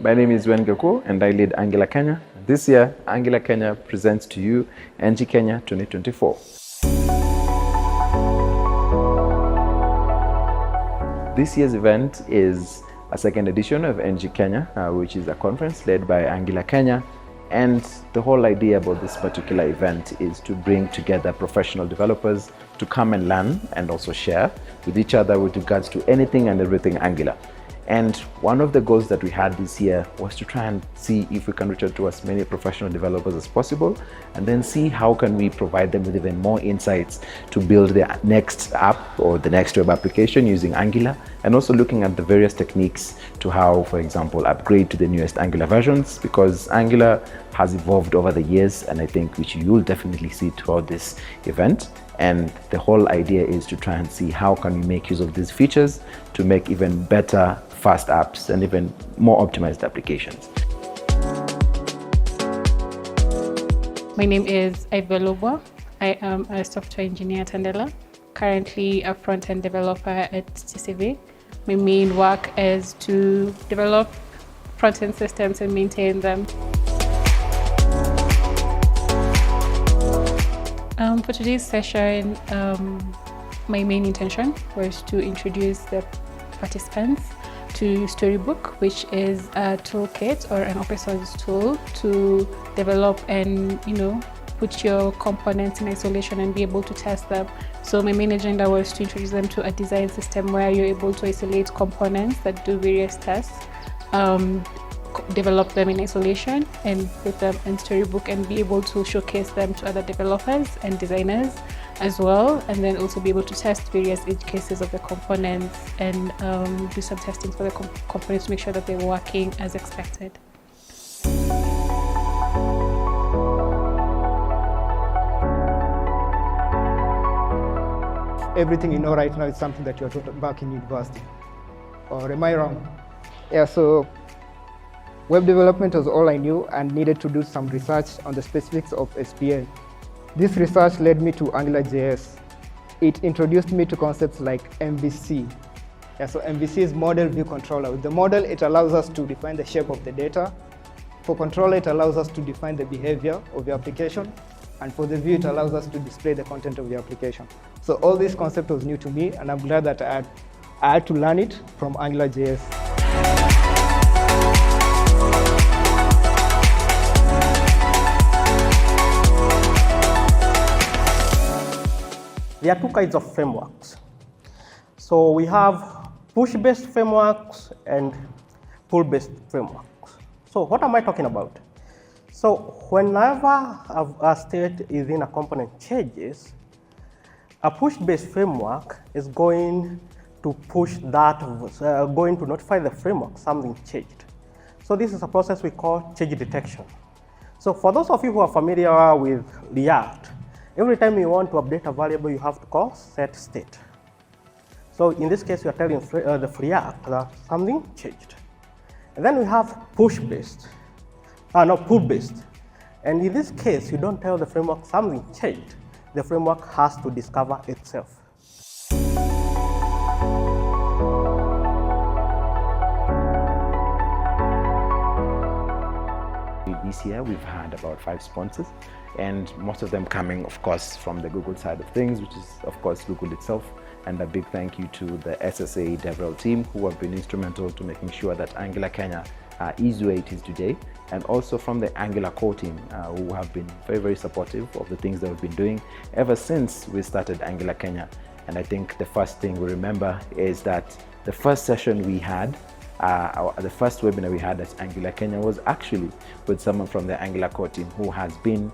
My name is Wen Gako and I lead Angular Kenya. This year, Angular Kenya presents to you NG Kenya 2024. This year's event is a second edition of NG Kenya, which is a conference led by Angular Kenya. And the whole idea about this particular event is to bring together professional developers to come and learn and also share with each other with regards to anything and everything Angular. And one of the goals that we had this year was to try and see if we can reach out to as many professional developers as possible, and then see how can we provide them with even more insights to build their next app or the next web application using Angular, and also looking at the various techniques to how, for example, upgrade to the newest Angular versions, because Angular has evolved over the years, and I think which you'll definitely see throughout this event. And the whole idea is to try and see how can we make use of these features to make even better, fast apps and even more optimized applications. My name is Ivelobwa. I am a software engineer at Tandela, currently a front-end developer at TCV. My main work is to develop front-end systems and maintain them. For today's session, my main intention was to introduce the participants to Storybook, which is a toolkit or an open source tool to develop and put your components in isolation and be able to test them. So my main agenda was to introduce them to a design system where you're able to isolate components that do various tests, develop them in isolation and put them in Storybook and be able to showcase them to other developers and designers as well, and then also be able to test various edge cases of the components and do some testing for the components to make sure that they're working as expected. Everything you know right now is something that you're taught back in university. Or am I wrong? Yeah, so web development was all I knew and needed to do some research on the specifics of SPA. This research led me to AngularJS. It introduced me to concepts like MVC. Yeah, so MVC is Model View Controller. With the model, it allows us to define the shape of the data. For controller, it allows us to define the behavior of the application. And for the view, it allows us to display the content of the application. So all this concept was new to me, and I'm glad that I had to learn it from AngularJS. There are two kinds of frameworks. So we have push-based frameworks and pull-based frameworks. So what am I talking about? So whenever a state is in a component changes, a push-based framework is going to push that, going to notify the framework something changed. So this is a process we call change detection. So for those of you who are familiar with React, every time you want to update a variable, you have to call set state. So in this case, you are telling the React that something changed. And then we have pull-based. And in this case, you don't tell the framework something changed. The framework has to discover itself. This year, we've had about 5 sponsors, and most of them coming, of course, from the Google side of things, which is, of course, Google itself. And a big thank you to the SSA DevRel team, who have been instrumental to making sure that Angular Kenya is where it is today, and also from the Angular core team, who have been very, very supportive of the things that we've been doing ever since we started Angular Kenya. And I think the first thing we remember is that the first session we had, the first webinar we had at Angular Kenya was actually with someone from the Angular core team who has been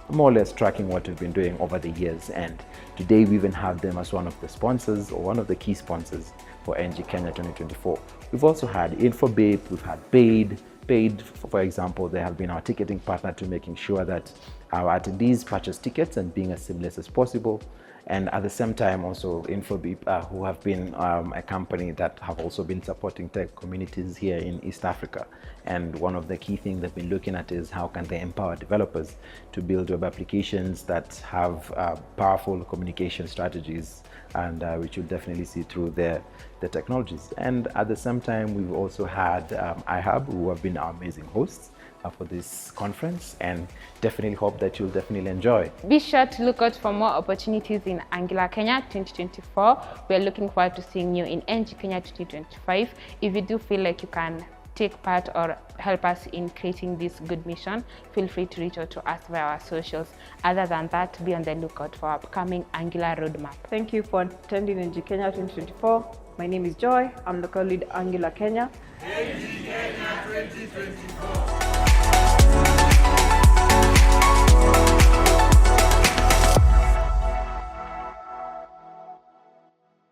more or less tracking what we've been doing over the years. And today we even have them as one of the sponsors, or one of the key sponsors for NG Kenya 2024. We've also had Infobip, we've had Paid, for example. They have been our ticketing partner to making sure that our attendees purchase tickets and being as seamless as possible. And at the same time, also Infobip, who have been a company that have also been supporting tech communities here in East Africa. And one of the key things they've been looking at is how can they empower developers to build web applications that have powerful communication strategies, and which you'll definitely see through their the technologies. And at the same time, we've also had iHub, who have been our amazing hosts for this conference, and definitely hope that you'll definitely enjoy. Be sure to look out for more opportunities in Angular Kenya 2024. We're looking forward to seeing you in NG Kenya 2025. If you do feel like you can take part or help us in creating this good mission, feel free to reach out to us via our socials. Other than that, be on the lookout for our upcoming Angular roadmap. Thank you for attending NG Kenya 2024. My name is Joy. I'm local lead Angular Kenya. NG Kenya 2024.